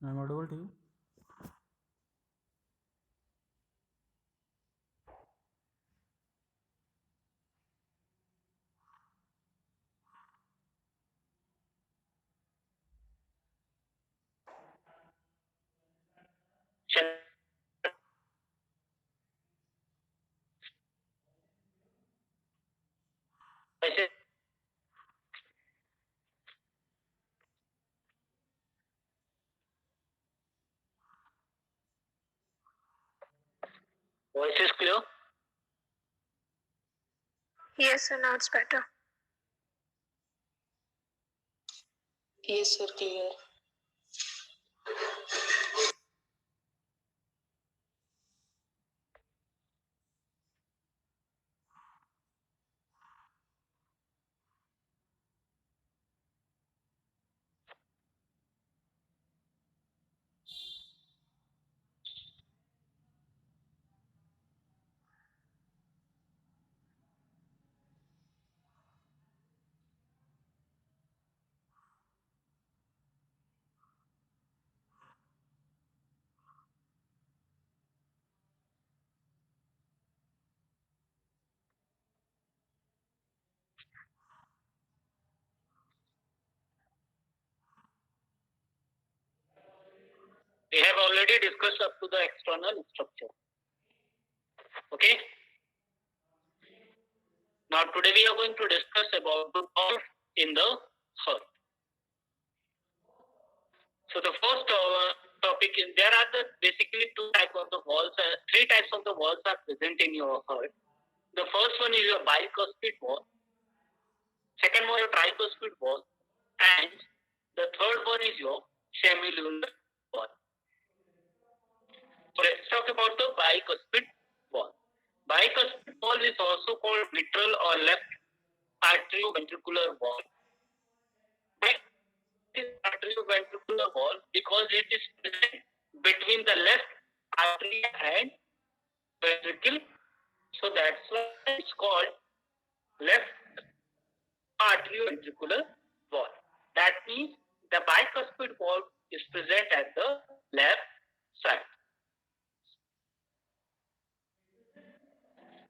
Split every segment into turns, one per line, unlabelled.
I'm audible to you.
Shall I say voice is clear?
Yes, sir, now it's better.
Yes, sir, clear. We have already discussed up to the external structure. Okay. Now today we are going to discuss about the wall in the heart. So the first topic is there are the basically two types of the walls. Three types of the walls are present in your heart. The first one is your bicuspid wall. Second one is your tricuspid wall, and the third one is your semilunar wall. So let's talk about the bicuspid wall. Bicuspid wall is also called mitral or left atrioventricular wall. Why it is atrioventricular wall? Because it is present between the left atria and ventricle. So that's why it's called left atrioventricular wall. That means the bicuspid wall is present at the left side.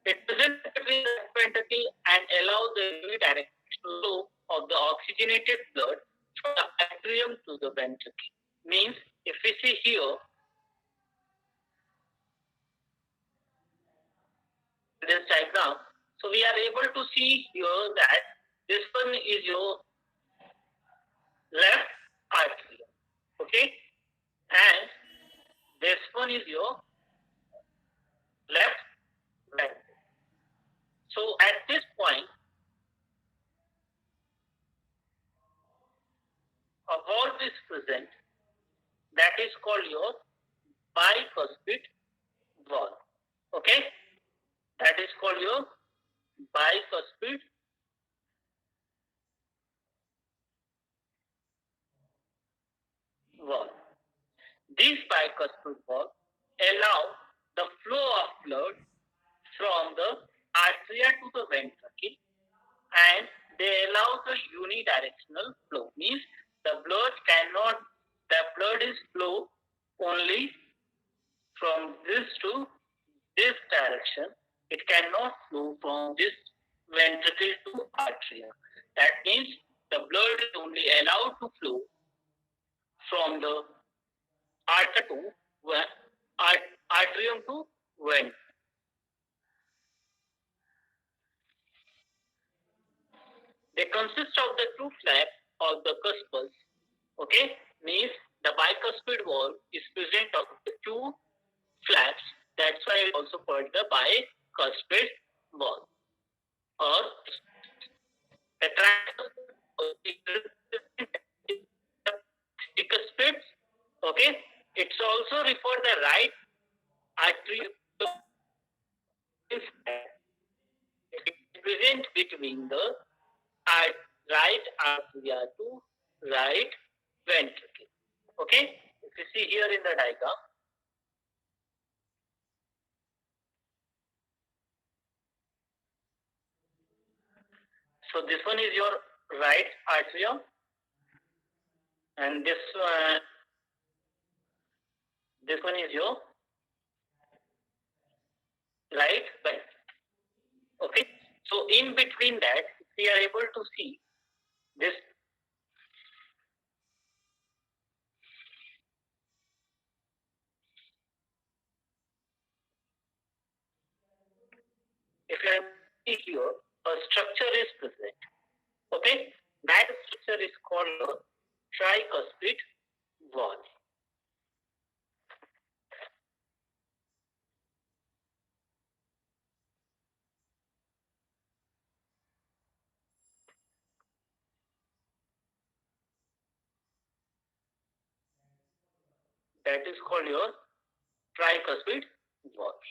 It presents between the ventricle and allows the unidirectional flow of the oxygenated blood from the atrium to the ventricle. Means if we see here, this diagram, so we are able to see here that this one is your left atrium, okay, and this one is your left ventricle. So at this point, a valve is present that is called your bicuspid valve. Okay, that is called your bicuspid valve. These bicuspid valves allow the flow of blood from the atria to the ventricle, and they allow the unidirectional flow. Means the blood is flow only from this to this direction. It cannot flow from this ventricle to atria. That means the blood is only allowed to flow from the artery to atrium to vein. They consist of the two flaps of the cuspals. Okay, means the bicuspid wall is present of the two flaps. That's why it also called the bicuspid wall. Or the tricuspid. Okay, it's also referred the right atrium is present between the right atria to right ventricle. Okay, if you see here in the diagram, so this one is your right atrium, and this This one is your right ventricle. Okay, so in between that, we are able to see this. If you see here, a structure is present. Okay, that structure is called a tricuspid valve. That is called your tricuspid valve.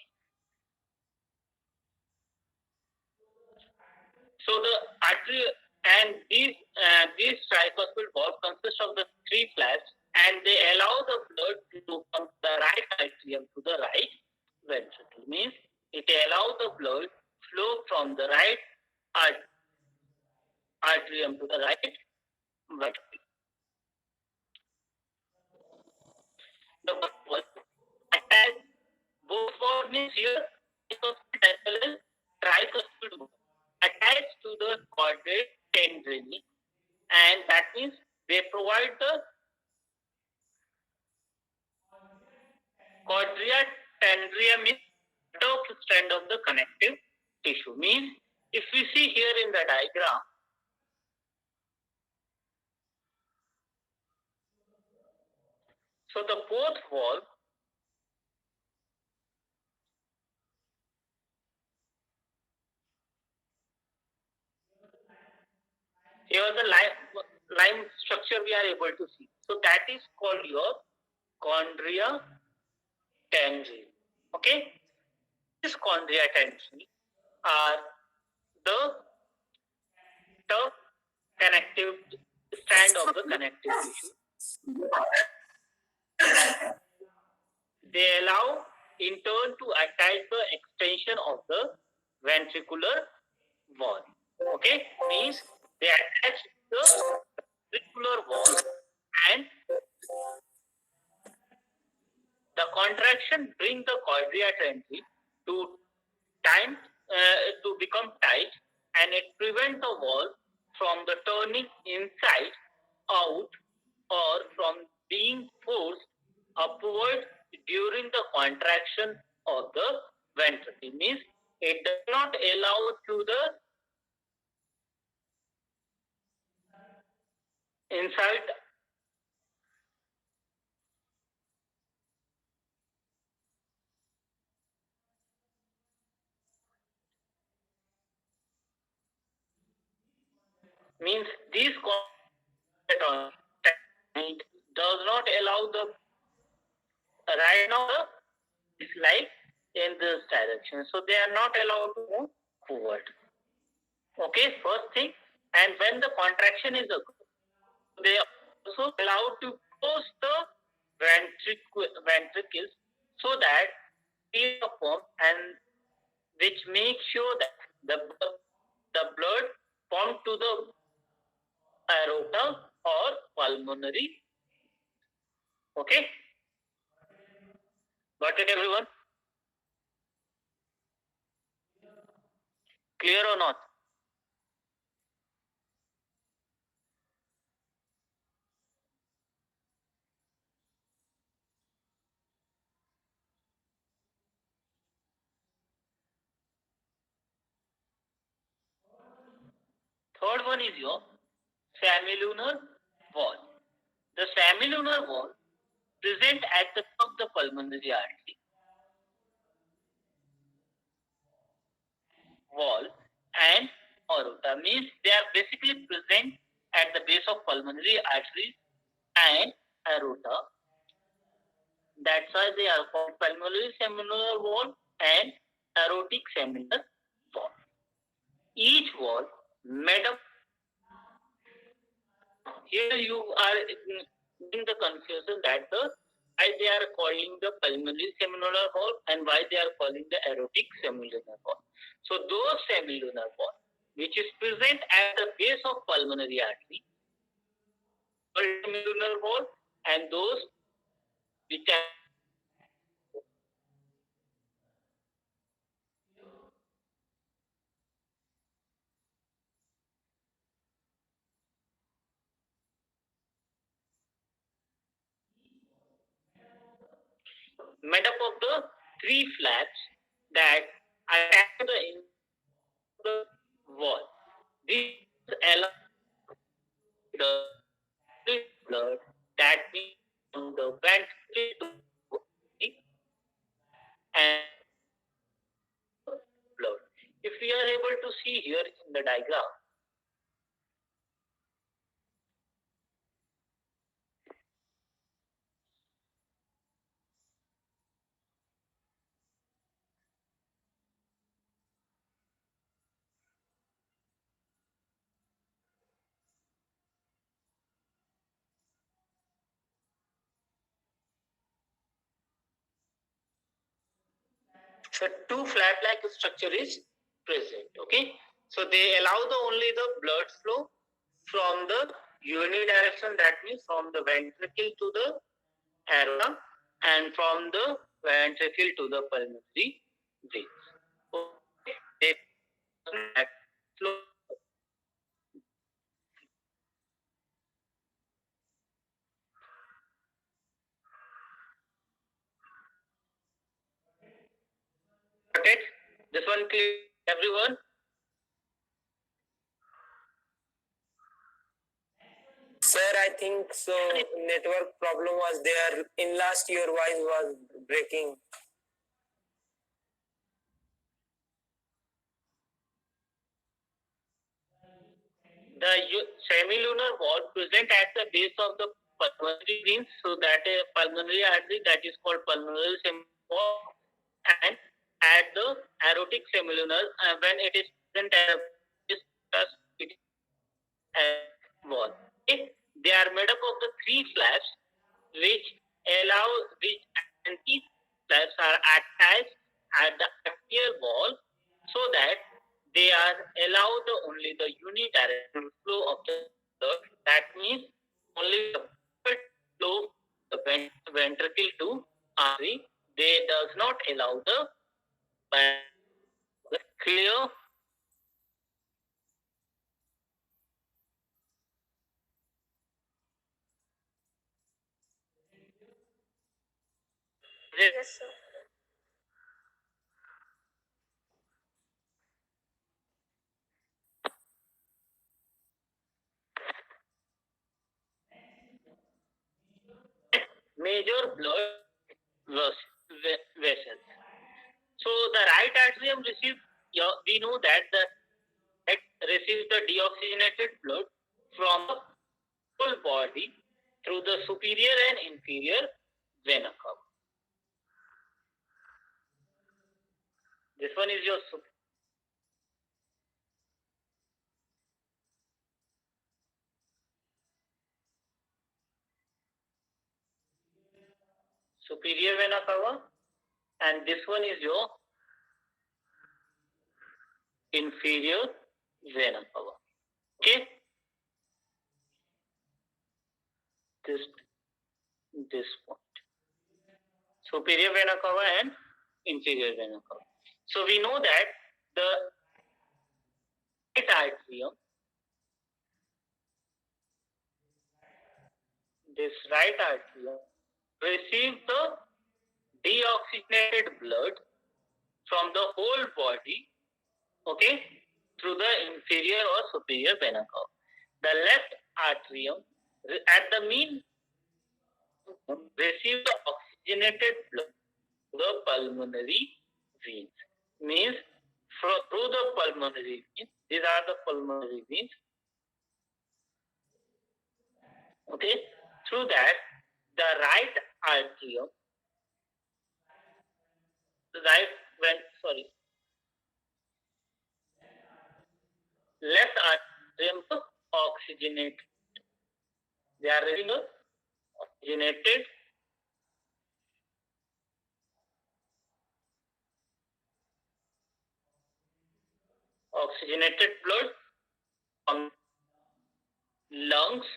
So the artery and these tricuspid valves consist of the three flaps, and they allow the blood to flow from the right atrium to the right ventricle. Means it allows the blood flow from the right atrium to the right ventricle. The valve attached both valves means here tricuspid as well as tricuspid valve attached to the quadrate tendrils, and that means they provide the quadria tendrium is top strand of the connective tissue. Means if we see here in the diagram, so the fourth valve, here the line structure we are able to see. So that is called your chondria tendril. Okay, this chondria tendril are the tough connective strand of the connective tissue. They allow in turn to attach the extension of the ventricular wall. Okay, means they attach the ventricular wall, and the contraction bring the chondria tendril to time to become tight, and it prevents the wall from the turning inside out or from being forced upward during the contraction of the ventricle. Means it does not allow to the inside. Means these does not allow the right now it's like in this direction, so they are not allowed to move forward. Okay, first thing, and when the contraction is occurring, they are also allowed to close the ventricles so that they form, and which makes sure that the blood pump to the aorta or pulmonary. Okay, got it, everyone? Clear or not? Third one is your semilunar wall. The semilunar wall present at the top of the pulmonary artery wall and aorta. Means they are basically present at the base of pulmonary artery and aorta. That's why they are called pulmonary semilunar wall and aortic semilunar wall. Each wall made up. Here you are in the confusion that why they are calling the pulmonary semilunar wall and why they are calling the aortic semilunar wall. So those semilunar wall which is present at the base of pulmonary artery, semilunar wall, and those which are made up of the three flaps that attach to the wall. This allows the blood that means from the ventricle to the and blood. If we are able to see here in the diagram, so two flap-like structure is present. Okay, so they allow only the blood flow from the unidirection, that means from the ventricle to the aorta and from the ventricle to the pulmonary veins. Okay, they flow. Got it? This one clear, everyone?
Sir, I think so. Network problem was there. In last, your voice was breaking.
The semilunar wall present at the base of the pulmonary veins, so that a pulmonary artery that is called pulmonary wall, and at the aortic semilunar when it is present at the wall. Okay? They are made up of the three flaps which allow which and these flaps are attached at the axial wall so that they are allowed only the unidirectional flow of the blood. That means only the blood flow the ventricle to artery. They does not allow the clear.
Yes, sir.
Major blood vessels. So the right atrium receives, we know that the right receives the deoxygenated blood from the whole body through the superior and inferior vena cava. This one is your superior vena cava, and this one is your inferior vena cava. Okay, this point, superior vena cava and inferior vena cava. So we know that the right atrium, this right atrium receives the deoxygenated blood from the whole body, okay, through the inferior or superior vena cava. The left atrium at the mean receives the oxygenated blood through the pulmonary veins. Means through the pulmonary veins. These are the pulmonary veins. Okay, through that the right atrium, left atrium to oxygenate. They are receiving oxygenated blood from lungs,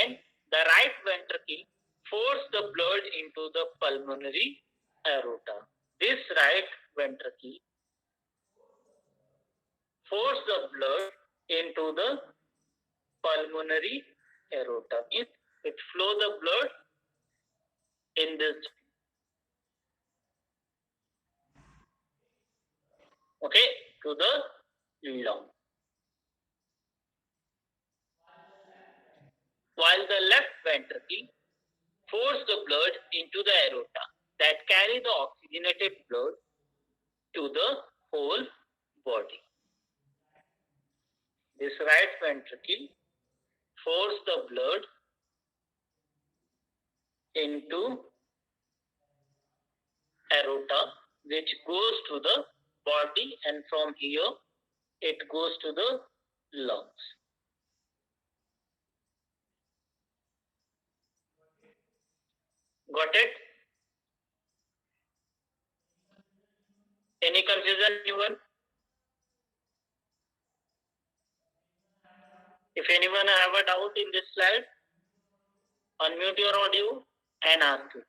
and the right ventricle force the blood into the pulmonary aorta. This right ventricle force the blood into the pulmonary aorta. It flow the blood in this. okay, to the lung. While the left ventricle force the blood into the aorta that carry the oxygenated blood to the whole body. This right ventricle force the blood into aorta, which goes to the body, and from here it goes to the lungs. Got it? Any confusion, anyone? If anyone have a doubt in this slide, unmute your audio and ask it.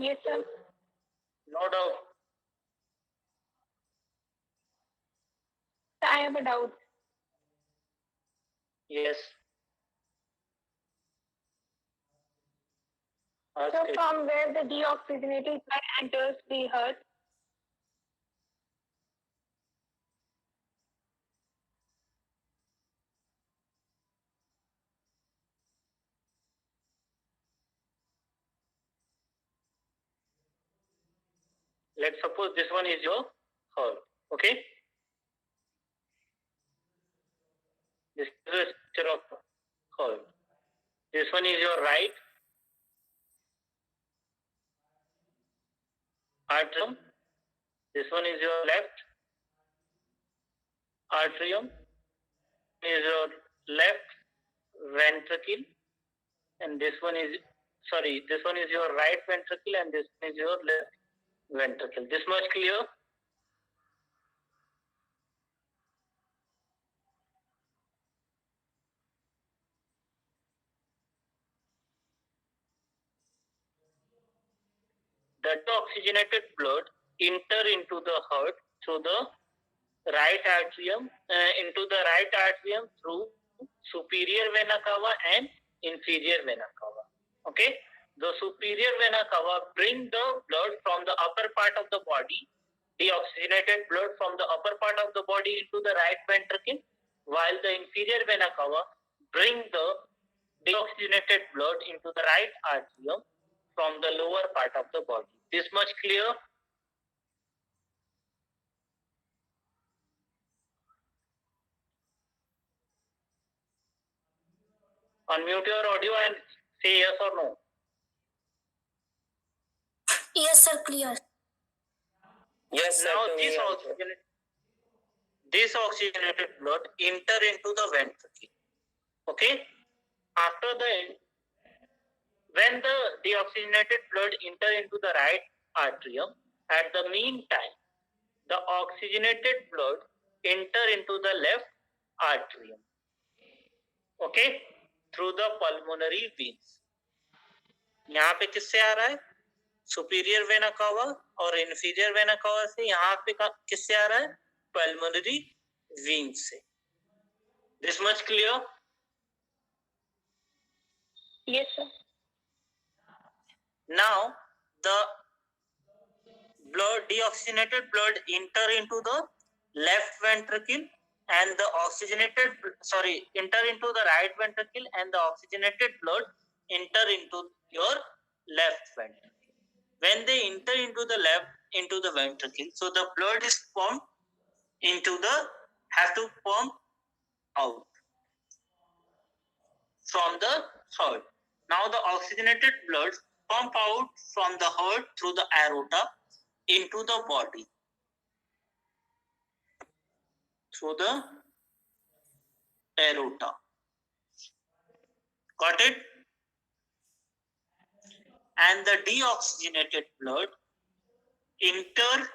Yes, sir.
No doubt.
I have a doubt.
Yes. Ask
So
it.
from where the deoxygenated blood enters the heart,
Let's suppose this one is your heart. Okay? This is the structure of heart. This one is your right atrium. This one is your left atrium. Is your left ventricle, and this one is your right ventricle, and this one is your left ventricle. This much clear? The oxygenated blood enter into the heart through the right atrium, through superior vena cava and inferior vena cava. Okay, the superior vena cava bring the blood from the upper part of the body, deoxygenated blood from the upper part of the body into the right ventricle, while the inferior vena cava bring the deoxygenated blood into the right atrium from the lower part of the body. This much clear? Unmute your audio and say yes or no.
yes, sir, clear.
Yes, sir.
Now
to me also.
this oxygenated blood enter into the ventricle. Okay? After when the deoxygenated blood enter into the right atrium, at the meantime, the oxygenated blood enter into the left atrium. Okay? Through the pulmonary veins. यहाँ पे किससे आ रहा है? Superior vena cava और inferior vena cava से यहाँ पे किससे आ रहा है? पल्मोनरी वेन से. This much clear?
Yes, sir.
Now the deoxygenated blood enter into the left ventricle and the enter into the right ventricle, and the oxygenated blood enter into your left ventricle. When they enter into the ventricle, so the blood is pumped have to pump out from the heart. Now the oxygenated blood pump out from the heart through the aorta into the body. Through the aorta. Got it? And the deoxygenated blood enter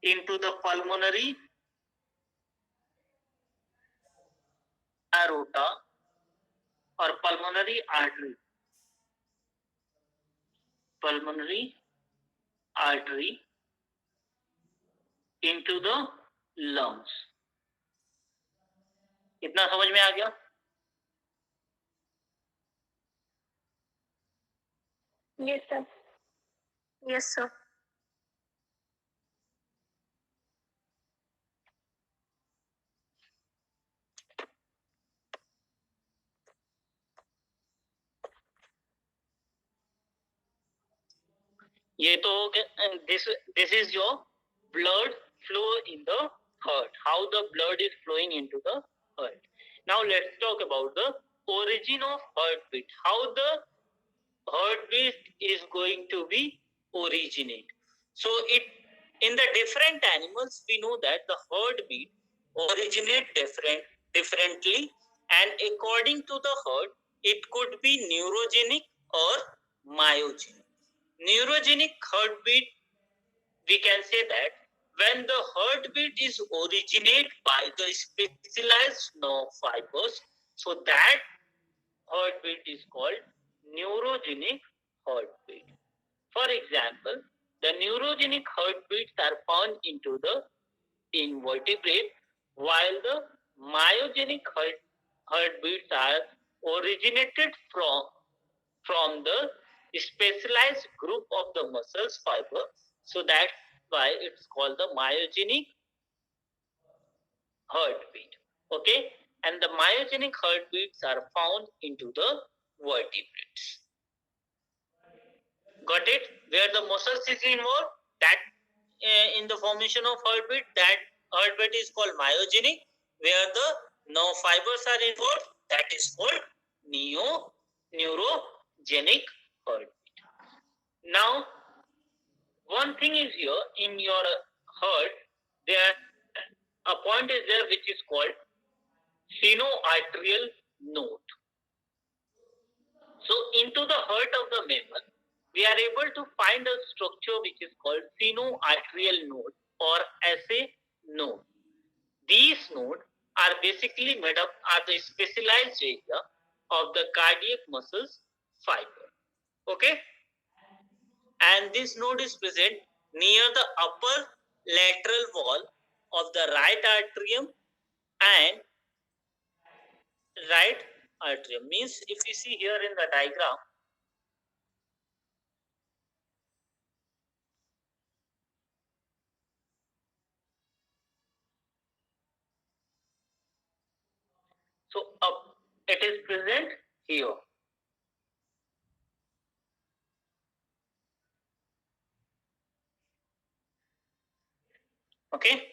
into the pulmonary aorta or pulmonary artery. Pulmonary artery into the lungs. इतना समझ में आ गया?
Yes, sir.
Yes, sir.
ये तो हो गया. This is your blood flow in the heart. How the blood is flowing into the heart. Now let's talk about the origin of heartbeat. How the heartbeat is going to be originate. So it in the different animals we know that the heartbeat originate differently, and according to the heart it could be neurogenic or myogenic. Neurogenic heartbeat, we can say that when the heartbeat is originate by the specialized nerve fibers, so that heartbeat is called neurogenic heartbeat. For example, the neurogenic heartbeats are found into the invertebrate, while the myogenic heartbeats are originated from the specialized group of the muscles fiber. So that's why it's called the myogenic heartbeat. Okay, and the myogenic heartbeats are found into the vertebrates. Got it? Where the muscles is involved, that in the formation of heartbeat, that heartbeat is called myogenic. Where the nerve fibers are involved, that is called neurogenic heartbeat. Now, one thing is here in your heart, there a point is there which is called sinoatrial node. So into the heart of the mammal, we are able to find a structure which is called sinoatrial node or SA node. These nodes are basically made up of the specialized area of the cardiac muscles fiber. Okay? And this node is present near the upper lateral wall of the right atrium and right atrium. Means if you see here in the diagram, so it is present here. Okay.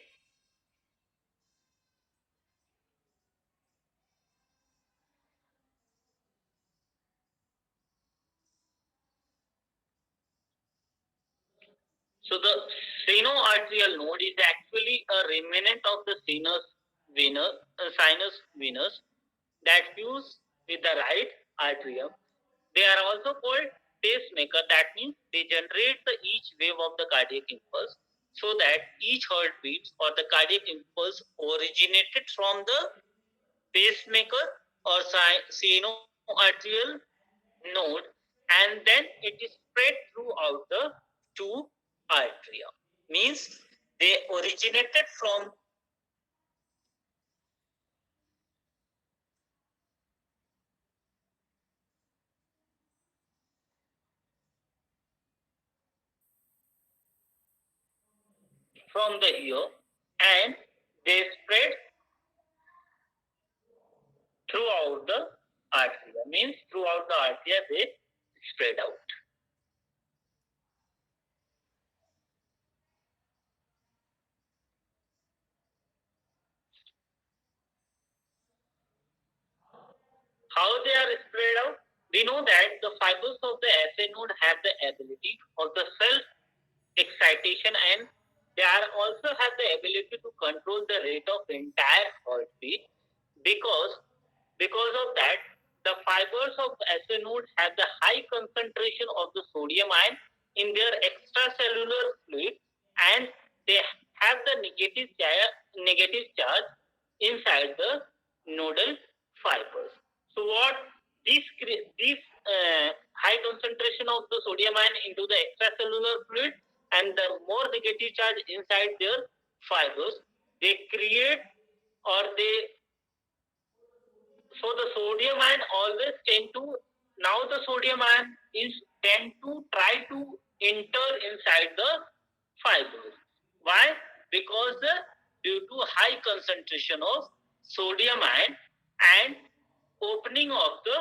So the sinoatrial node is actually a remnant of the sinus venous that fuse with the right atrium. They are also called pacemaker. That means they generate the each wave of the cardiac impulse, so that each heartbeat or the cardiac impulse originated from the pacemaker or sinoatrial node, and then it is spread throughout the two arteria. Means they originated from the ear and they spread throughout the arteria. Means throughout the arteria they spread out. How they are spread out? We know that the fibers of the SA node have the ability of the self excitation, and they are also have the ability to control the rate of entire heartbeat. Because of that, the fibers of the SA node have the high concentration of the sodium ion in their extracellular fluid, and they have the negative charge inside the nodal fibers. So what this high concentration of the sodium ion into the extracellular fluid and the more negative charge inside their fibers, they create or they so the sodium ion always tend to now the sodium ion is tend to try to enter inside the fibers. Why? Because due to high concentration of sodium ion and opening of the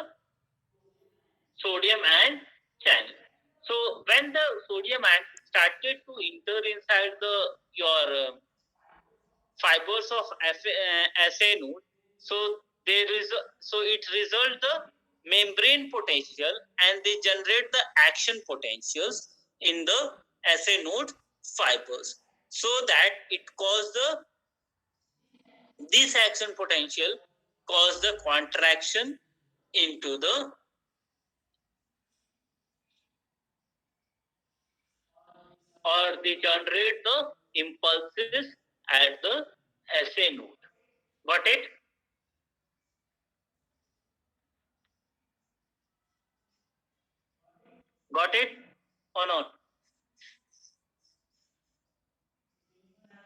sodium ion channel. So when the sodium ion started to enter inside the your fibers of SA node, so it result the membrane potential and they generate the action potentials in the SA node fibers, so that it cause the this action potential cause the contraction into the or they generate the impulses at the SA node. Got it? Got it or not?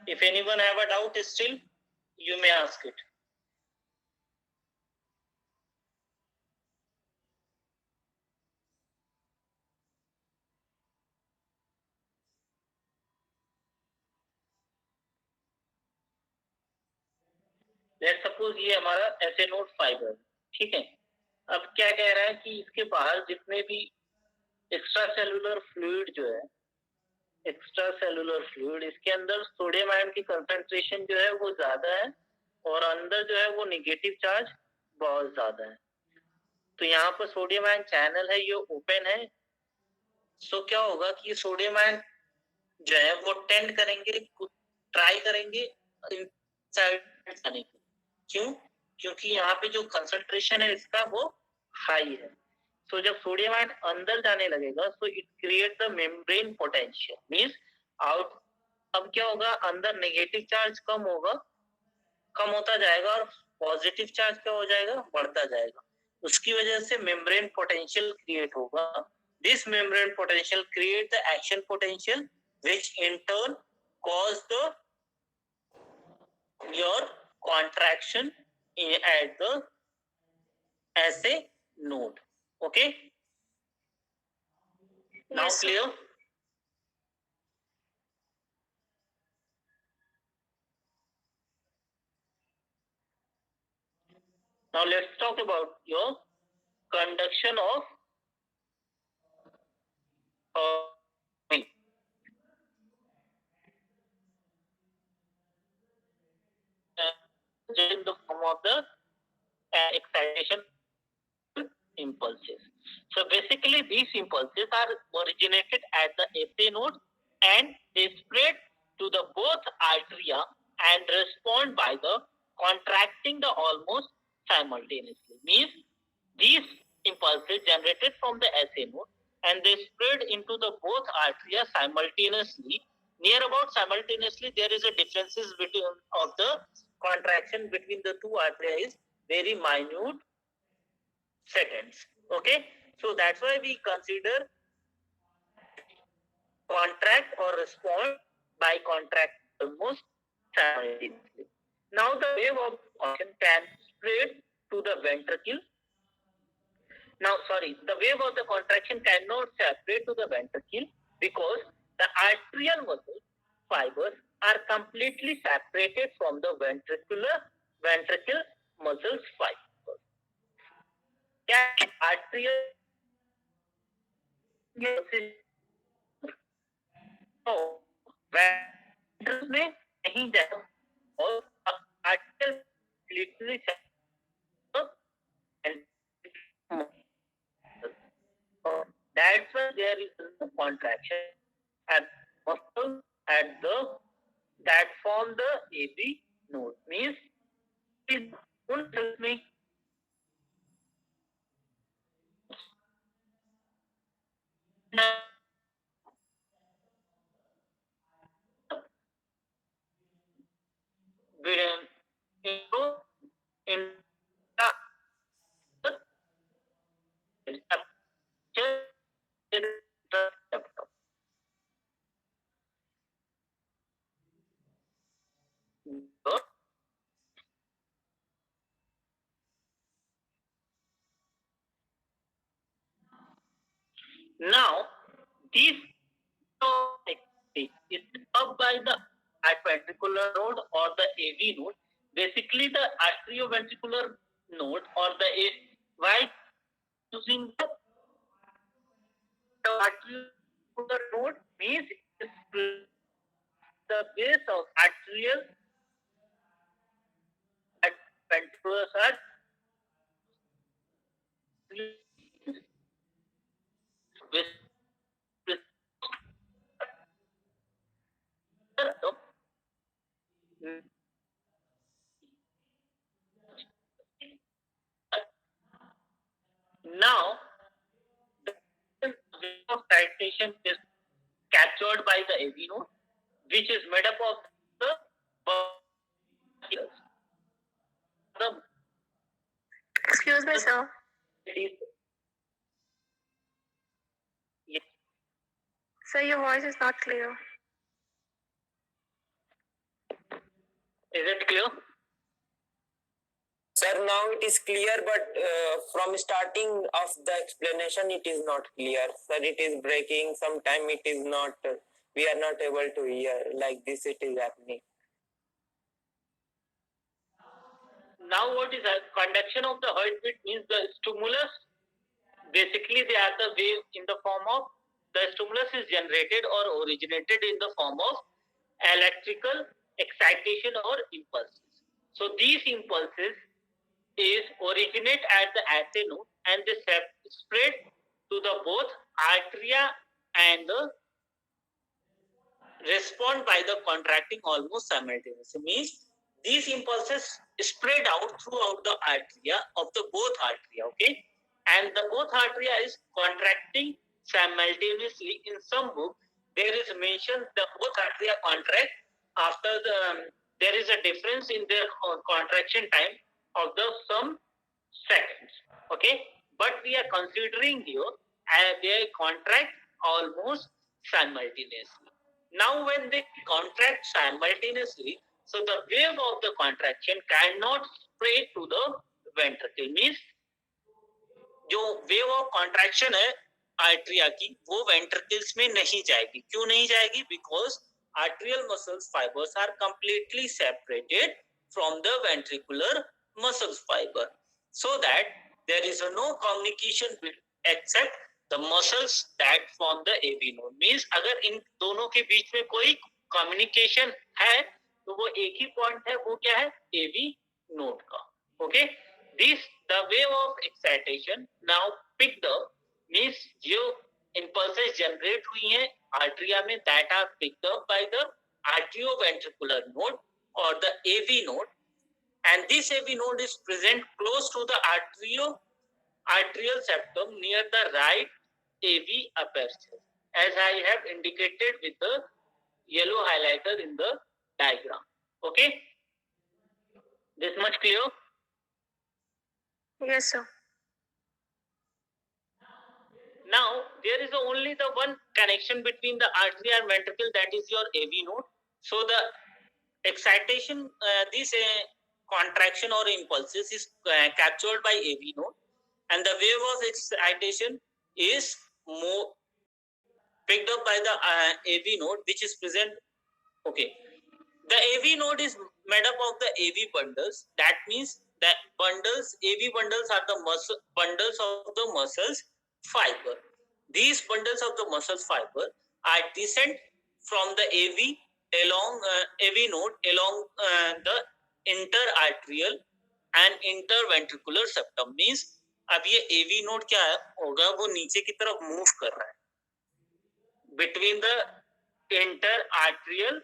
If anyone have a doubt still, you may ask it. Let's suppose ये हमारा ऐसे node fibre, ठीक है। अब क्या कह रहा है कि इसके बाहर जितने भी एक्स्ट्रा सेलुलर फ्लूइड जो है, एक्स्ट्रा सेलुलर फ्लूइड, इसके अंदर सोडियम आयन की कंसंट्रेशन जो है वो ज्यादा है और अंदर जो है वो निगेटिव चार्ज बहुत ज्यादा है। तो यहाँ पर सोडियम आयन चैनल है, ये ओपन है। सो क्या होगा कि सोडियम आयन जो है वो टेंड करेंगे, ट्राई करेंगे इनसाइड जाने की। क्यों? क्योंकि यहाँ पे जो कंसंट्रेशन है इसका वो हाई है। तो जब सोडियम आयन अंदर जाने लगेगा so it create the membrane potential, means out. अब क्या होगा, अंदर नेगेटिव चार्ज कम होगा, कम होता जाएगा और पॉजिटिव चार्ज क्या हो जाएगा, बढ़ता जाएगा। उसकी वजह से मेम्ब्रेन पोटेंशियल क्रिएट होगा। This membrane potential create the action potential which in turn cause the your contraction at the SA node. Okay, now
Yes, sir.
clear? Now let's talk about your conduction of in the form of the excitation impulses. So basically these impulses are originated at the SA node and they spread to the both arteria and respond by the contracting the almost simultaneously. Means these impulses generated from the SA node and they spread into the both arteria simultaneously. Near about simultaneously, there is a differences between of the contraction between the two arteria is very minute seconds. Okay, so that's why we consider contract or respond by contract almost simultaneously. Now the wave of motion can spread to the ventricle. Now, sorry, the wave of the contraction cannot separate to the ventricle because the arterial muscle fibers are completely separated from the ventricle muscle fibers. Can arterial ventricle में नहीं जाएगा और arterial literally that's why there is a contraction at muscle at the that form the AB node. Means don't help me. In Now, this is up by the ventricular node or the AV node. Basically, the atrioventricular node or the why using the atrioventricular node means the base of atrial and ventricular are with now the wave of citation is captured by the AV node, which is made up of the the
Excuse me, sir. Sir, your voice is not clear.
Is it clear?
Sir, now it is clear, but from starting of the explanation, it is not clear. Sir, it is breaking. Sometime it is not. We are not able to hear. Like this, it is happening.
Now, what is a conduction of the heartbeat means the stimulus. Basically, they are the wave in the form of the stimulus is generated or originated in the form of electrical excitation or impulses. So these impulses is originate at the atria node and they spread to the both atria and the respond by the contracting almost simultaneously. Means these impulses spread out throughout the atria of the both atria, okay? And the both atria is contracting simultaneously. In some book, there is mentioned the both atria contract after the there is a difference in their contraction time of the some seconds, okay? But we are considering here they contract almost simultaneously. Now, when they contract simultaneously, so the wave of the contraction cannot spread to the ventricle. Means जो wave of contraction है atria की वो ventricles में नहीं जाएगी. क्यों नहीं जाएगी? Because atrial muscles fibres are completely separated from the ventricular muscles fibre, so that there is no communication except the muscles that form the AV node. मींस अगर इन दोनों के बीच में कोई कम्युनिकेशन है तो वो एक ही पॉइंट है, वो क्या है? एवी नोड का. Okay, the wave of excitation now picked up means जो impulses generate हुई हैं arteria में that are picked up by the atrioventricular node or the AV node, and this AV node is present close to the atrial septum near the right AV aperture, as I have indicated with the yellow highlighter in the diagram. Okay, this much clear?
Yes, sir.
Now, there is only the one connection between the artery and ventricle, that is your AV node. So, the excitation, this contraction or impulses is captured by AV node, and the wave of excitation is more picked up by the AV node, which is present. Okay, the AV node is made up of the AV bundles. That means that bundles, AV bundles are the muscle bundles of the muscles fiber. These bundles of the muscles fiber are descent from the AV along AV node along the interarterial and interventricular septum. Means अब ये AV node क्या है होगा, वो नीचे की तरफ move कर रहा है between the interarterial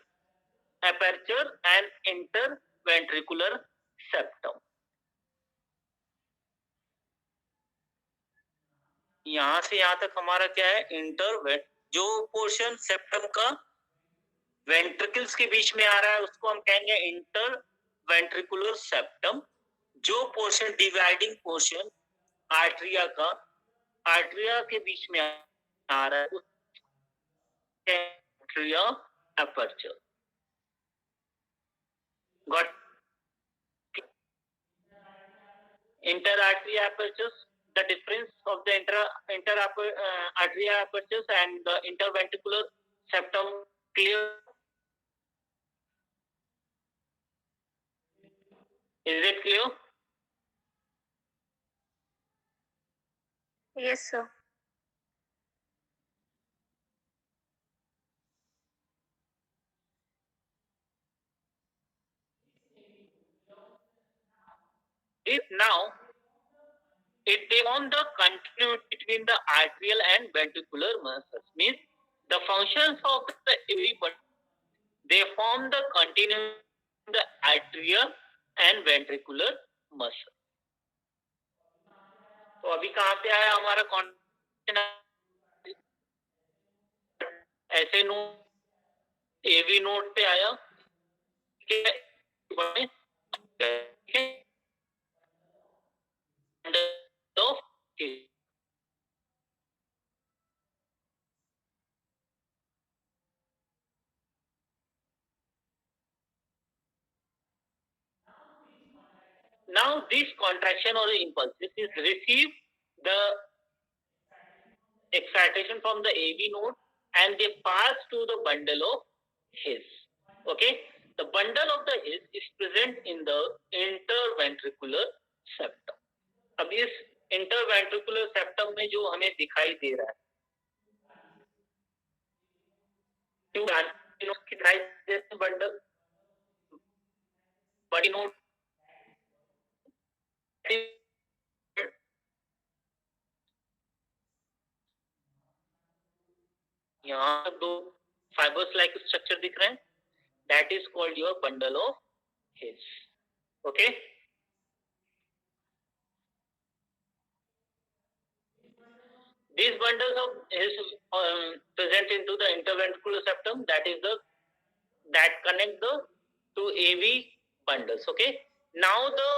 aperture and interventricular septum. यहां से यहां तक हमारा क्या है? इंटर जो पोर्शन सेप्टम का वेंट्रिकल्स के बीच में आ रहा है उसको हम कहेंगे इंटरवेंट्रिकुलर सेप्टम. जो पोर्शन डिवाइडिंग पोर्शन आर्टरिया का आर्टरिया के बीच में आ रहा है आर्टरिया aperture. Got interarterial apertures the difference of the arteria apertures and the interventricular septum clear? Is it clear?
Yes, sir.
If now it they form the continuity between the arterial and ventricular muscles, means the functions of the AV bundle, they form the continuity between the arterial and ventricular muscle. तो अभी कहाँ पे आया हमारा contraction? ऐसे note एवी note पे आया, ठीक है? Now this contraction or impulses is receive the excitation from the AV node and they pass to the bundle of His. Okay, the bundle of the His is present in the interventricular septum. अब इस interventricular septum में जो हमें दिखाई दे रहा है, दिखाई दे रहे बंडल बड़ी नोट यहाँ दो फाइबर्स लाइक स्ट्रक्चर दिख रहे हैं, that is called your bundle of His. Okay, these bundles of His present into the interventricular septum, that connect the two AV bundles. Okay, now the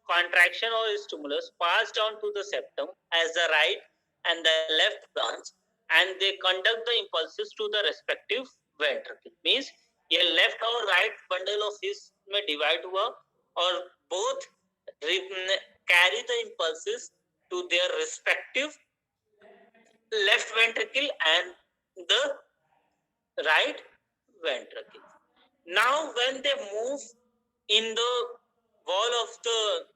contraction or stimulus pass down to the septum as the right and the left branch and they conduct the impulses to the respective ventricle. Means ये left और right bundle of His में divide हुआ और both carry the impulses to their respective left ventricle and the right ventricle. Now when they move in the wall of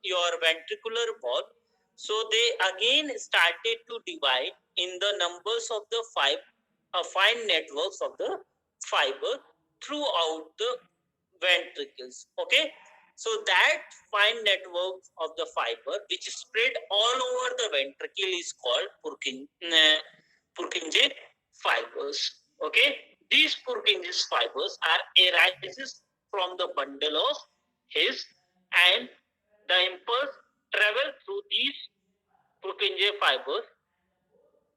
your ventricular wall, so they again started to divide in the numbers of the fine networks of the fiber throughout the ventricles. Okay, so that fine network of the fiber which spread all over the ventricle is called Purkinje fibers. Okay, these Purkinje fibers are arises from the bundle of His and the impulse travel through these Purkinje fibers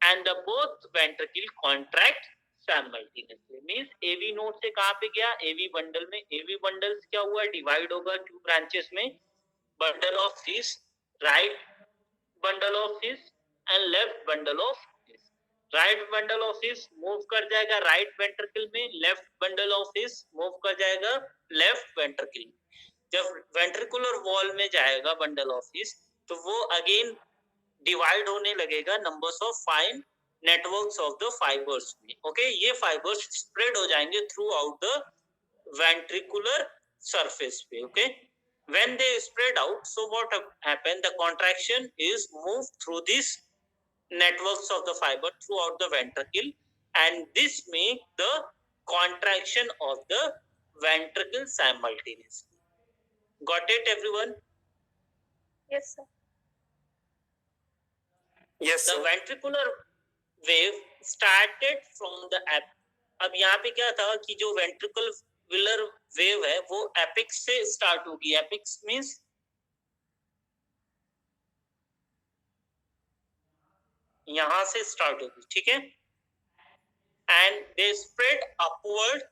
and the both ventricle contract simultaneously. Means AV node से कहाँ पे गया? AV bundle में. AV bundles क्या हुआ? Divide होगा two branches में. Bundle of His, right bundle of His and left bundle of His. Right bundle of His move कर जाएगा right ventricle में, left bundle of His move कर जाएगा left ventricle में. जब ventricular wall में जाएगा bundle of His, तो वो again divide होने लगेगा numbers of fine networks of the fibers में. Okay, ये fibers spread हो जाएंगे throughout the ventricular surface पे. Okay, when they spread out, so what happen? The contraction is moved through these networks of the fiber throughout the ventricle and this make the contraction of the ventricle simultaneously. Got it, everyone?
Yes, sir.
Yes,
The
sir.
ventricular wave started from the अब यहाँ पे क्या था कि जो ventricular wave है वो apex से start होगी. Apex means यहाँ से start होगी, ठीक है? And they spread upward.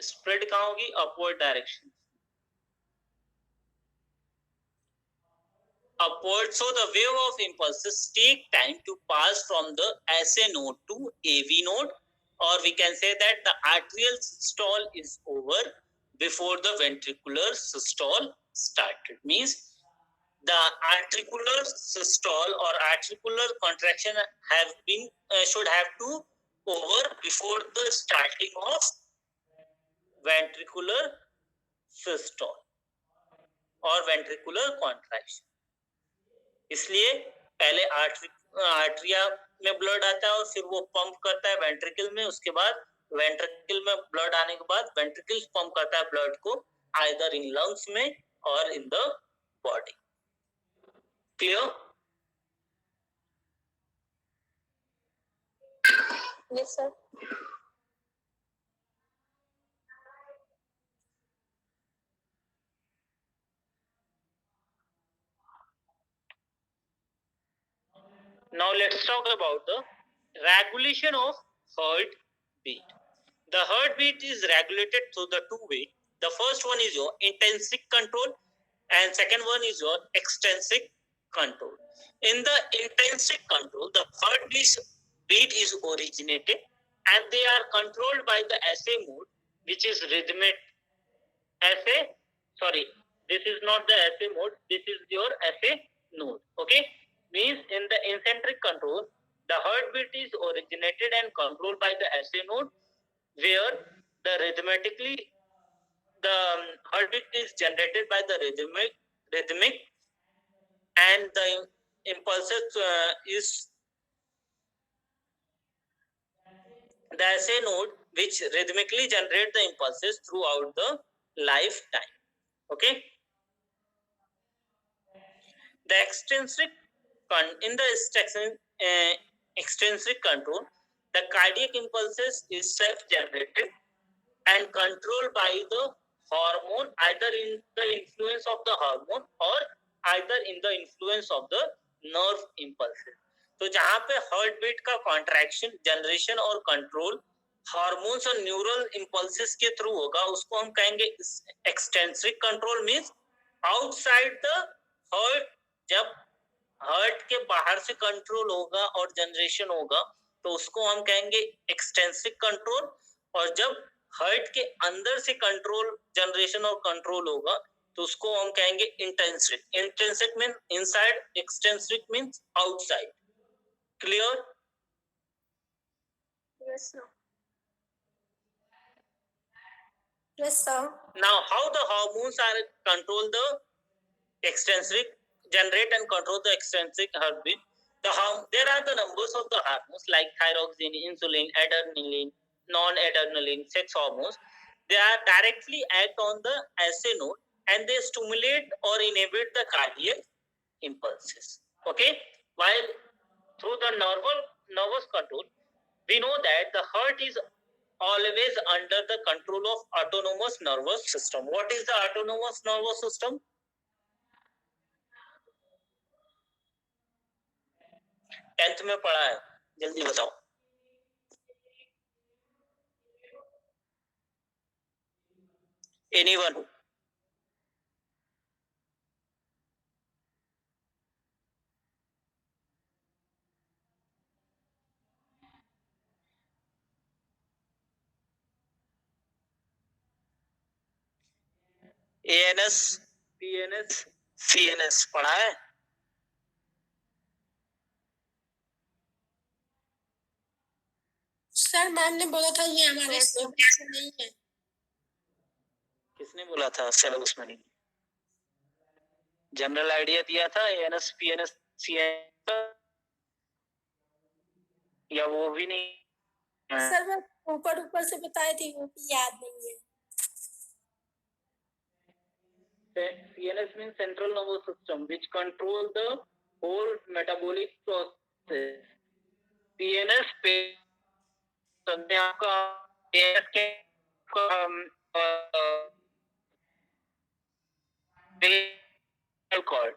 Spread कहाँ होगी? Upward direction. Upward, so the wave of impulses take time to pass from the SA node to AV node, or we can say that the arterial systole is over before the ventricular systole started. Means the articular systole or articular contraction have been should have to over before the starting of ventricular systole और ventricular contraction. इसलिए पहले आर्टरिया में blood आता है और फिर वो pump करता है वेंट्रिकल में, उसके बाद वेंट्रिकल में ब्लड आने के बाद वेंट्रिकल पंप करता है ब्लड को आइदर इन लंग्स में और in the body. Clear?
Yes, sir.
Now let's talk about the regulation of heartbeat. The heartbeat is regulated through the two ways. The first one is your intrinsic control and second one is your extrinsic control. In the intrinsic control, the heartbeat is originated and they are controlled by the SA mode, which is rhythmic. This is not the SA mode, this is your SA node. Okay, means in the eccentric control, the heartbeat is originated and controlled by the SA node, where the heartbeat is generated by the rhythmic and the impulses is the SA node which rhythmically generate the impulses throughout the lifetime. Okay. The extrinsic extrinsic control, the cardiac impulses is self-generated and controlled by the hormone, either in the influence of the hormone or either in the influence of the nerve impulses. तो जहां पे heart beat का contraction, generation और control hormones और neural impulses के through होगा, उसको हम कहेंगे extrinsic control. Means outside the heart, जब हार्ट के बाहर से कंट्रोल होगा और जनरेशन होगा तो उसको हम कहेंगे एक्सटेंसिक कंट्रोल. और जब हार्ट के अंदर से कंट्रोल, जनरेशन और कंट्रोल होगा तो उसको हम कहेंगे intrinsic. Intrinsic mean inside, extrinsic means outside. Clear?
Yes, sir. Yes, sir.
Now how the hormones are control the extrinsic, generate and control the extrinsic heartbeat. There are the numbers of the hormones like thyroxine, insulin, adrenaline, non-adrenaline, sex hormones. They are directly act on the SA node and they stimulate or inhibit the cardiac impulses. Okay, while through the nervous control, we know that the heart is always under the control of autonomous nervous system. What is the autonomous nervous system? 10th में पढ़ा है, जल्दी बताओ. Anyone? ANS, PNS, CNS पढ़ा है?
Sir ma'am ने बोला था ये हमारे सिलेबस में नहीं है.
किसने बोला था सिलेबस में नहीं? जनरल आइडिया दिया था ANS, PNS, CNS या वो भी नहीं?
सर मैं ऊपर से बताई थी, वो भी याद नहीं है.
CNS means central nervous system which control the whole metabolic process. PNS पे आपका ANS के cord.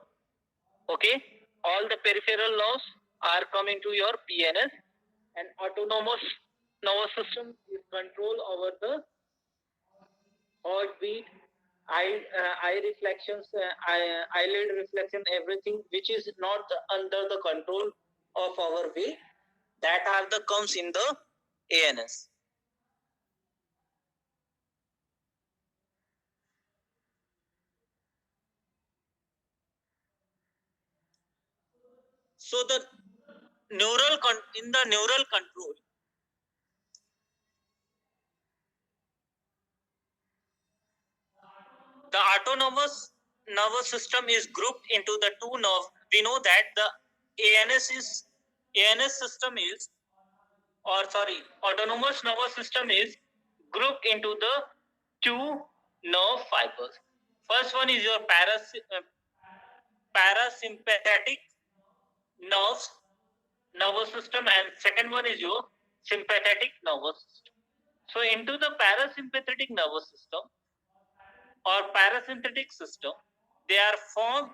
Okay, all the peripheral nerves are coming to your PNS and autonomous nervous system is control over the heartbeat, eye reflections, eyelid reflection, everything which is not under the control of our way, that are the comes in the ANS. So the in the neural control, the autonomous nervous system is grouped into the two nerve. We know that the ANS system is, or sorry, autonomous nervous system is grouped into the two nerve fibers. First one is your parasympathetic nervous system, and second one is your sympathetic nervous system. So into the parasympathetic nervous system or parasympathetic system, they are formed,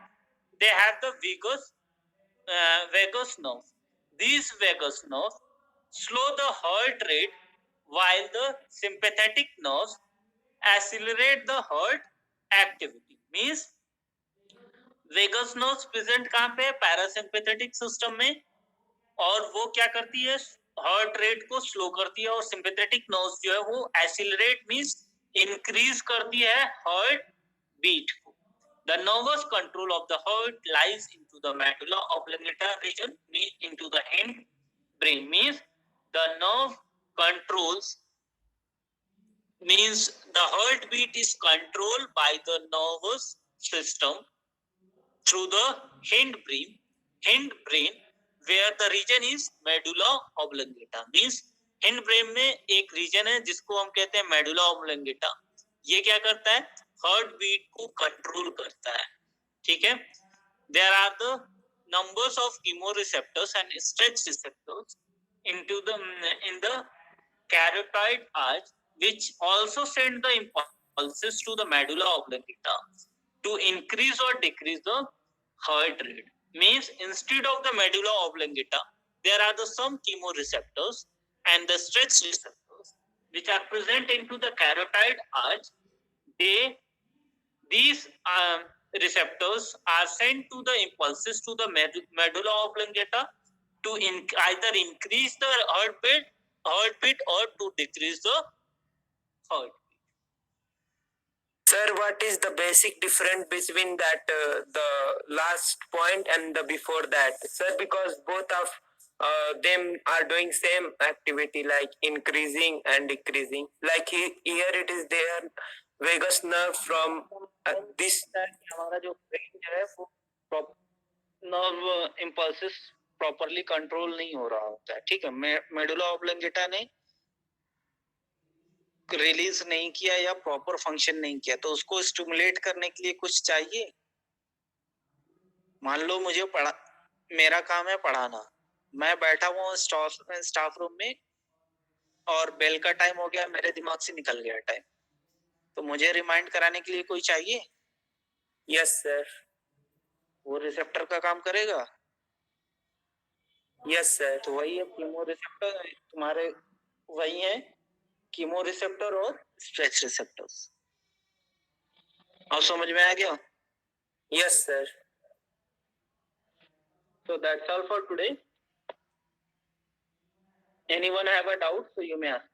they have the vagus nerve. These vagus nerves slow the heart rate, while the sympathetic nerves accelerate the heart activity. Means vagus nerves present कहाँ पे है? Parasympathetic system में, और वो क्या करती है? Heart rate को स्लो करती है, और सिंपैथेटिक नर्व्स जो है वो एक्सीलरेट मींस इंक्रीज करती है हार्ट बीट को. The nervous control of the heart lies into the medulla oblongata region, into the hindbrain. Means the nerve controls, means the heartbeat is controlled by the nervous system through the hindbrain, where the region is medulla oblongata. Means hindbrain में एक reason है जिसको हम कहते हैं medulla oblongata. ये क्या करता है? हार्ट बीट को कंट्रोल करता है. ठीक है. There are the numbers of chemoreceptors and stretch receptors in the carotid arch, which also send the impulses to the medulla oblongata to increase or decrease the heart rate. Means instead of the medulla oblongata, there are some chemoreceptors and the stretch receptors which are present into the carotid arch. These receptors are sent to the impulses to the medulla oblongata to either increase the heartbeat or to decrease the heart.
Sir, what is the basic difference between that the last point and the before that? Sir, because both of them are doing same activity, like increasing and decreasing. Like here it is there vagus nerve from this.
हमारा जो brain जो है वो nerve impulses properly control नहीं हो रहा होता है. ठीक है. मेडुला ऑब्लोंगेटा ने रिलीज नहीं किया या प्रॉपर फंक्शन नहीं किया, तो उसको स्टिमुलेट करने के लिए कुछ चाहिए. मान लो मुझे मेरा काम है पढ़ाना, मैं बैठा हुआ स्टाफ रूम में और बेल का टाइम हो गया, मेरे दिमाग से निकल गया टाइम, तो मुझे रिमाइंड कराने के लिए कोई चाहिए.
Yes sir.
वो रिसेप्टर का काम करेगा.
Yes sir.
तो वही है कीमो रिसेप्टर, तुम्हारे वही है कीमो रिसेप्टर और स्ट्रेच रिसेप्टर्स. अब समझ में आ गया?
Yes sir.
So that's all for today. Anyone have a doubt? So you may ask.